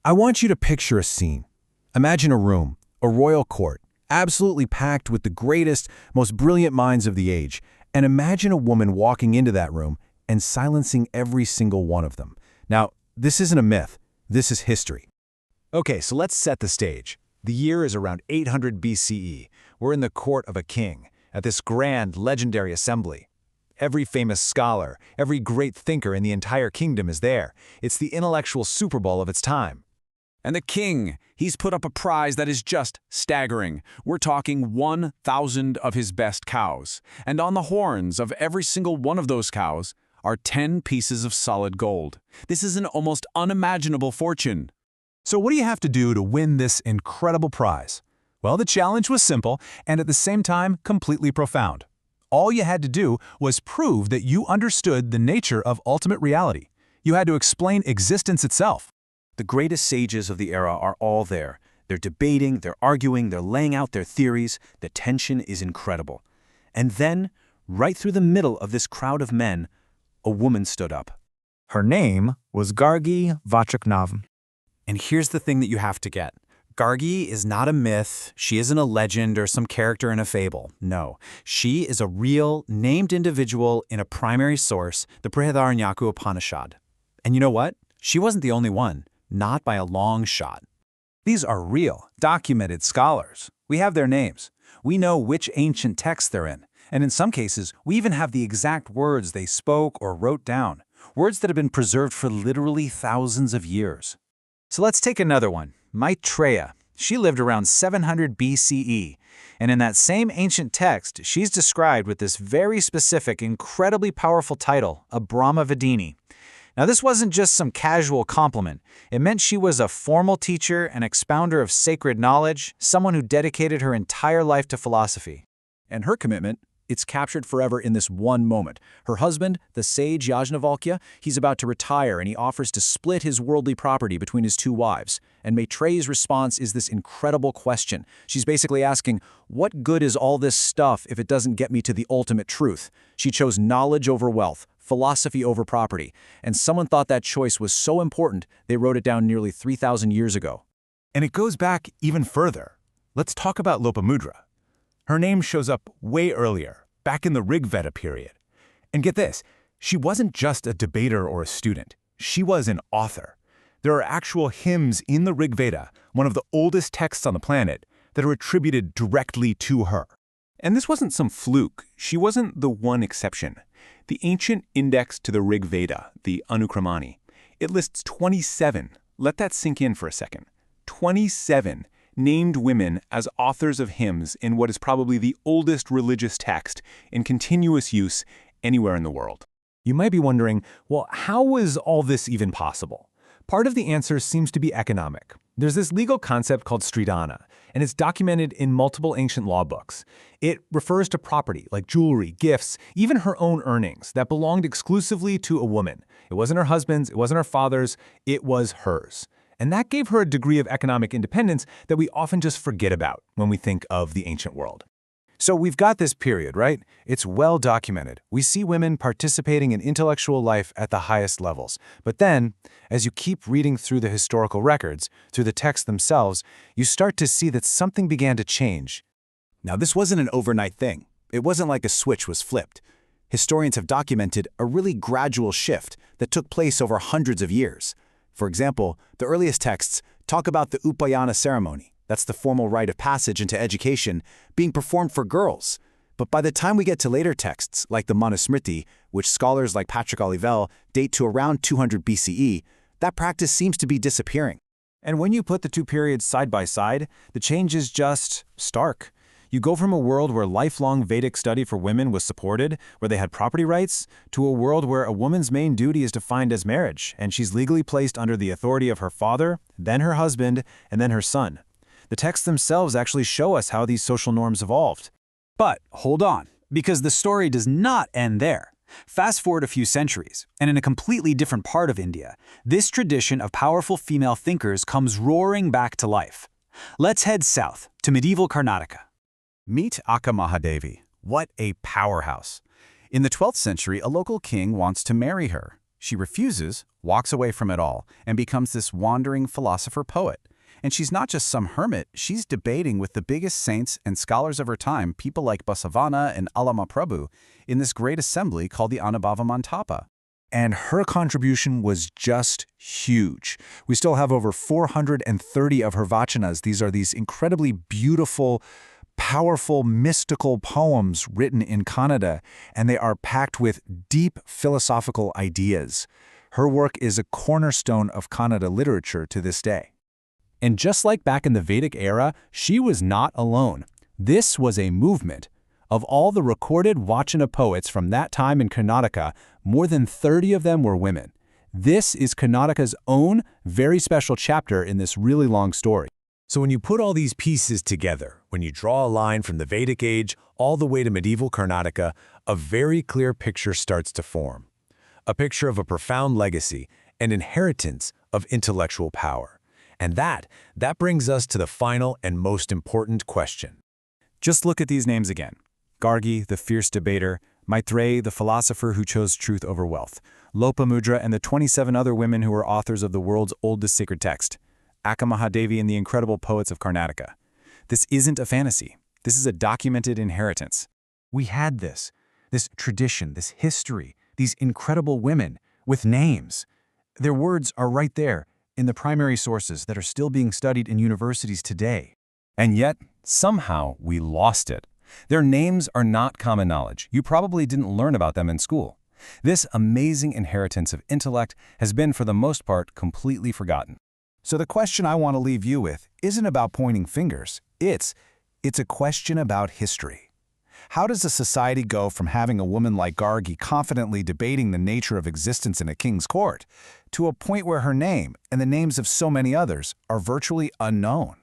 I want you to picture a scene. Imagine a room, a royal court, absolutely packed with the greatest, most brilliant minds of the age, and imagine a woman walking into that room and silencing every single one of them. Now, this isn't a myth. This is history. Okay, so let's set the stage. The year is around 800 BCE. We're in the court of a king, at this grand, legendary assembly. Every famous scholar, every great thinker in the entire kingdom is there. It's the intellectual Super Bowl of its time. And the king, he's put up a prize that is just staggering. We're talking 1,000 of his best cows. And on the horns of every single one of those cows are 10 pieces of solid gold. This is an almost unimaginable fortune. So what do you have to do to win this incredible prize? Well, the challenge was simple and at the same time completely profound. All you had to do was prove that you understood the nature of ultimate reality. You had to explain existence itself. The greatest sages of the era are all there. They're debating, they're arguing, they're laying out their theories. The tension is incredible. And then, right through the middle of this crowd of men, a woman stood up. Her name was Gargi Vachaknavi. And here's the thing that you have to get. Gargi is not a myth, she isn't a legend or some character in a fable. No, she is a real, named individual in a primary source, the Brihadaranyaka Upanishad. And you know what? She wasn't the only one, not by a long shot. These are real, documented scholars. We have their names. We know which ancient texts they're in. And in some cases, we even have the exact words they spoke or wrote down. Words that have been preserved for literally thousands of years. So let's take another one, Maitreya. She lived around 700 BCE, and in that same ancient text, she's described with this very specific, incredibly powerful title, a Brahmavadini. Now this wasn't just some casual compliment. It meant she was a formal teacher, an expounder of sacred knowledge, someone who dedicated her entire life to philosophy. And her commitment, it's captured forever in this one moment. Her husband, the sage Yajnavalkya, he's about to retire and he offers to split his worldly property between his two wives. And Maitreya's response is this incredible question. She's basically asking, what good is all this stuff if it doesn't get me to the ultimate truth? She chose knowledge over wealth, philosophy over property, and someone thought that choice was so important they wrote it down nearly 3,000 years ago. And it goes back even further. Let's talk about Lopamudra. Her name shows up way earlier, back in the Rigveda period. And get this, she wasn't just a debater or a student. She was an author. There are actual hymns in the Rigveda, one of the oldest texts on the planet, that are attributed directly to her. And this wasn't some fluke. She wasn't the one exception. The ancient index to the Rigveda, the Anukramani, it lists 27. Let that sink in for a second. 27 named women as authors of hymns in what is probably the oldest religious text in continuous use anywhere in the world. You might be wondering, well, how was all this even possible? Part of the answer seems to be economic. There's this legal concept called stridhana, and it's documented in multiple ancient law books. It refers to property like jewelry, gifts, even her own earnings that belonged exclusively to a woman. It wasn't her husband's, it wasn't her father's, it was hers. And that gave her a degree of economic independence that we often just forget about when we think of the ancient world. So we've got this period, right? It's well documented. We see women participating in intellectual life at the highest levels. But then, as you keep reading through the historical records, through the texts themselves, you start to see that something began to change. Now, this wasn't an overnight thing. It wasn't like a switch was flipped. Historians have documented a really gradual shift that took place over hundreds of years. For example, the earliest texts talk about the Upanayana ceremony. That's the formal rite of passage into education being performed for girls. But by the time we get to later texts, like the Manusmriti, which scholars like Patrick Olivelle date to around 200 BCE, that practice seems to be disappearing. And when you put the two periods side by side, the change is just stark. You go from a world where lifelong Vedic study for women was supported, where they had property rights, to a world where a woman's main duty is defined as marriage, and she's legally placed under the authority of her father, then her husband, and then her son. The texts themselves actually show us how these social norms evolved. But hold on, because the story does not end there. Fast forward a few centuries, and in a completely different part of India, this tradition of powerful female thinkers comes roaring back to life. Let's head south to medieval Karnataka. Meet Akka Mahadevi. What a powerhouse. In the 12th century, a local king wants to marry her. She refuses. walks away from it all, and becomes this wandering philosopher-poet. And she's not just some hermit, she's debating with the biggest saints and scholars of her time, people like Basavana and Alamaprabhu, in this great assembly called the Anubhava Mantapa. And her contribution was just huge. We still have over 430 of her vachanas. These are these incredibly beautiful, powerful, mystical poems written in Kannada, and they are packed with deep philosophical ideas. Her work is a cornerstone of Kannada literature to this day. And just like back in the Vedic era, she was not alone. This was a movement. Of all the recorded Vachana poets from that time in Karnataka, more than 30 of them were women. This is Karnataka's own very special chapter in this really long story. So when you put all these pieces together, when you draw a line from the Vedic age all the way to medieval Karnataka, a very clear picture starts to form. A picture of a profound legacy and inheritance of intellectual power. And that brings us to the final and most important question. Just look at these names again. Gargi, the fierce debater, Maitreyi, the philosopher who chose truth over wealth, Lopamudra and the 27 other women who were authors of the world's oldest sacred text, Akka Mahadevi and the incredible poets of Karnataka. This isn't a fantasy. This is a documented inheritance. We had this tradition, this history, these incredible women with names. Their words are right there in the primary sources that are still being studied in universities today. And yet, somehow, we lost it. Their names are not common knowledge. You probably didn't learn about them in school. This amazing inheritance of intellect has been, for the most part, completely forgotten. So the question I want to leave you with isn't about pointing fingers. It's a question about history. How does a society go from having a woman like Gargi confidently debating the nature of existence in a king's court to a point where her name and the names of so many others are virtually unknown?